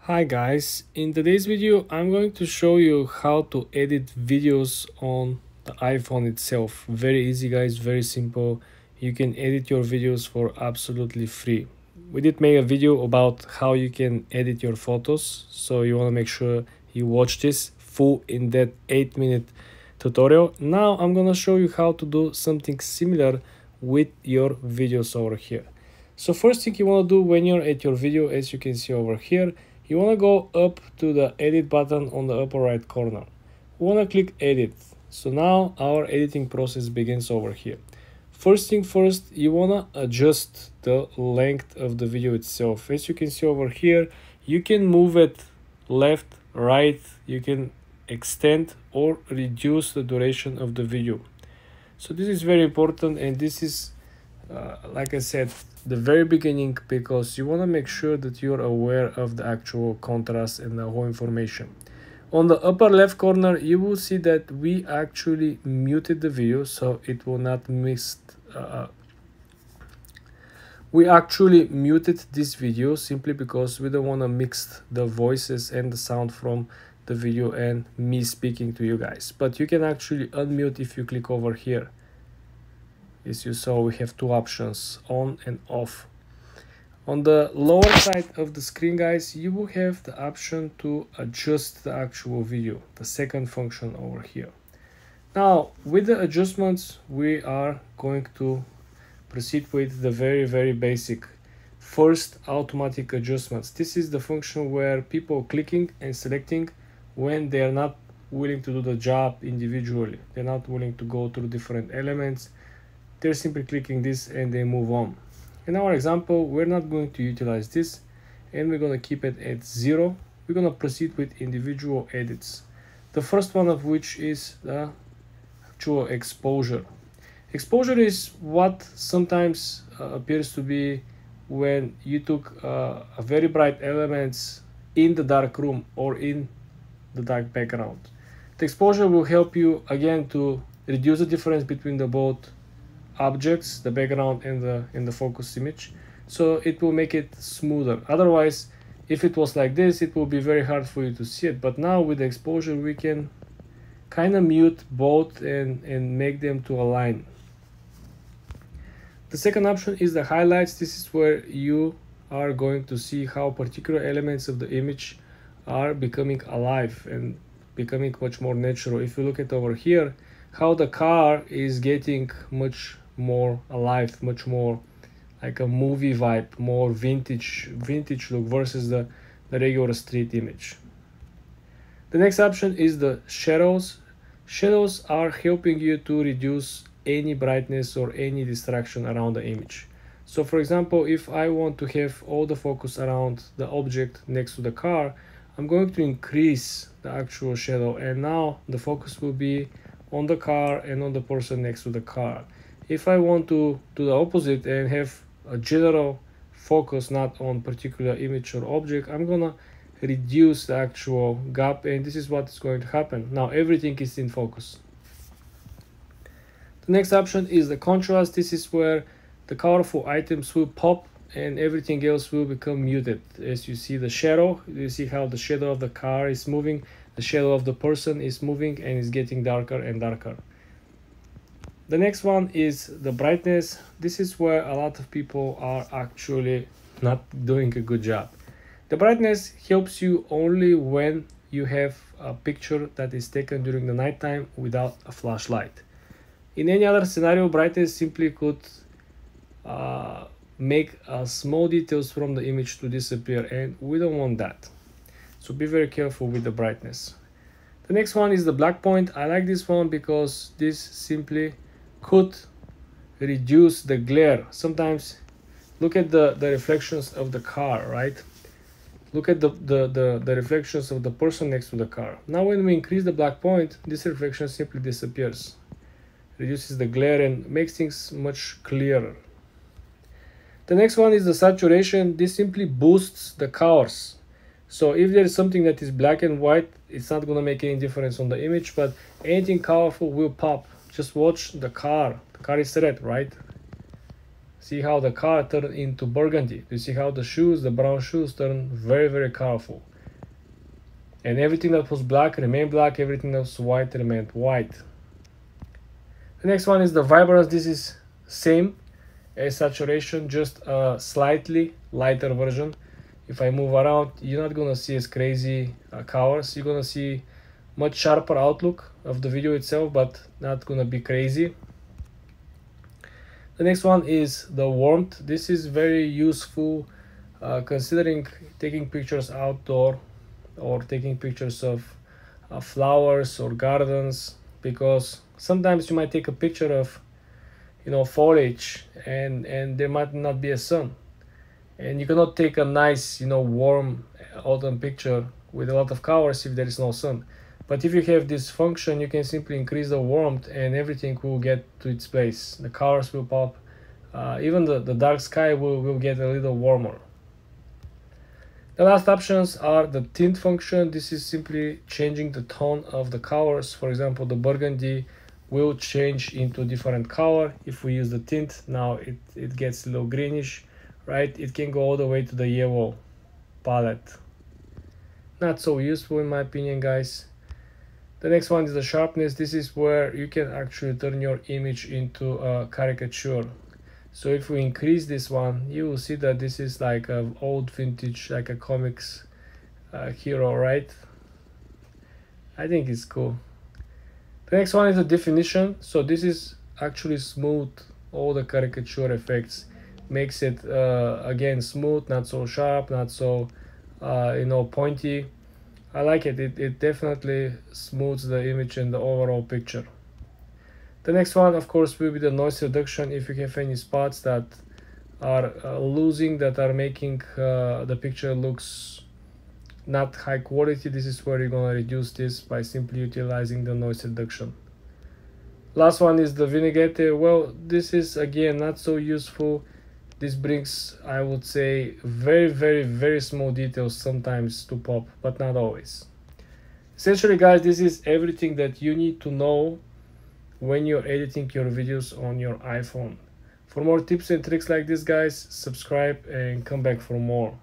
Hi guys, in today's video I'm going to show you how to edit videos on the iPhone itself. Very easy guys, very simple. You can edit your videos for absolutely free. We did make a video about how you can edit your photos, so you want to make sure you watch this full in that 8-minute tutorial. Now I'm gonna show you how to do something similar with your videos over here. So first thing you want to do when you're at your video, as you can see over here, you want to go up to the edit button on the upper right corner. You want to click edit. So now our editing process begins over here. First thing first, you want to adjust the length of the video itself. As you can see over here, you can move it left, right, you can extend or reduce the duration of the video. So this is very important, and this is like I said, the very beginning, because you want to make sure that you're aware of the actual contrast and the whole information. On the upper left corner, you will see that we actually muted the video, so it will not mix. We actually muted this video simply because we don't want to mix the voices and the sound from the video and me speaking to you guys. But you can actually unmute if you click over here. As you saw, we have two options, on and off. On the lower side of the screen guys, you will have the option to adjust the actual video, the second function over here. Now with the adjustments, we are going to proceed with the very basic first automatic adjustments. This is the function where people clicking and selecting when they are not willing to do the job individually. They're not willing to go through different elements. They're simply clicking this and they move on. In our example, we're not going to utilize this, and we're going to keep it at 0. We're going to proceed with individual edits. The first one of which is the actual exposure. Exposure is what sometimes appears to be when you took a very bright elements in the dark room or in the dark background. The exposure will help you again to reduce the difference between the both objects, the background and the focus image, so it will make it smoother. Otherwise, if it was like this, it will be very hard for you to see it. But now with the exposure, we can kind of mute both and make them to align. The second option is the highlights. This is where you are going to see how particular elements of the image are becoming alive and becoming much more natural. If you look at over here, how the car is getting much more alive, much more like a movie vibe, more vintage look versus the regular street image. The next option is the shadows. Shadows are helping you to reduce any brightness or any distraction around the image. So for example, if I want to have all the focus around the object next to the car, I'm going to increase the actual shadow, and now the focus will be on the car and on the person next to the car. If I want to do the opposite and have a general focus not on particular image or object, I'm gonna reduce the actual gap, and this is what is going to happen. Now everything is in focus. The next option is the contrast. This is where the colorful items will pop and everything else will become muted. As you see the shadow, you see how the shadow of the car is moving, the shadow of the person is moving and is getting darker and darker. The next one is the brightness. This is where a lot of people are actually not doing a good job. The brightness helps you only when you have a picture that is taken during the nighttime without a flashlight. In any other scenario, brightness simply could make small details from the image to disappear, and we don't want that. So be very careful with the brightness. The next one is the black point. I like this one because this simply could reduce the glare. Sometimes look at the reflections of the car, right? Look at the reflections of the person next to the car. Now when we increase the black point, this reflection simply disappears, reduces the glare and makes things much clearer. The next one is the saturation. This simply boosts the colors. So if there is something that is black and white, it's not going to make any difference on the image, but anything colorful will pop. Just watch the car. The car is red, right? See how the car turned into burgundy. You see how the shoes, the brown shoes, turn very colorful. and everything that was black remained black, everything that was white remained white. The next one is the vibrance. This is same as saturation, just a slightly lighter version. If I move around, you're not gonna see as crazy colors. You're gonna see much sharper outlook of the video itself, but not gonna be crazy. The next one is the warmth. This is very useful considering taking pictures outdoor or taking pictures of flowers or gardens, because sometimes you might take a picture of foliage and there might not be a sun, and you cannot take a nice warm autumn picture with a lot of colors if there is no sun. But if you have this function, you can simply increase the warmth and everything will get to its place. The colors will pop, even the dark sky will get a little warmer. The last options are the tint function. This is simply changing the tone of the colors. For example, the burgundy will change into a different color if we use the tint. Now it gets a little greenish, right? It can go all the way to the yellow palette. Not so useful in my opinion, guys. The next one is the sharpness. This is where you can actually turn your image into a caricature. So if we increase this one, you will see that this is like an old vintage, like a comics hero, right? I think it's cool. The next one is the definition. So this is actually smooth all the caricature effects, makes it again smooth, not so sharp, not so pointy. I like it. It definitely smooths the image and the overall picture. The next one, of course, will be the noise reduction. If you have any spots that are losing, that are making the picture looks not high quality, this is where you're gonna reduce this by simply utilizing the noise reduction. Last one is the vignette. Well, this is again not so useful. This brings, I would say, very, very, very small details sometimes to pop, but not always. Essentially, guys, this is everything that you need to know when you're editing your videos on your iPhone. For more tips and tricks like this, guys, subscribe and come back for more.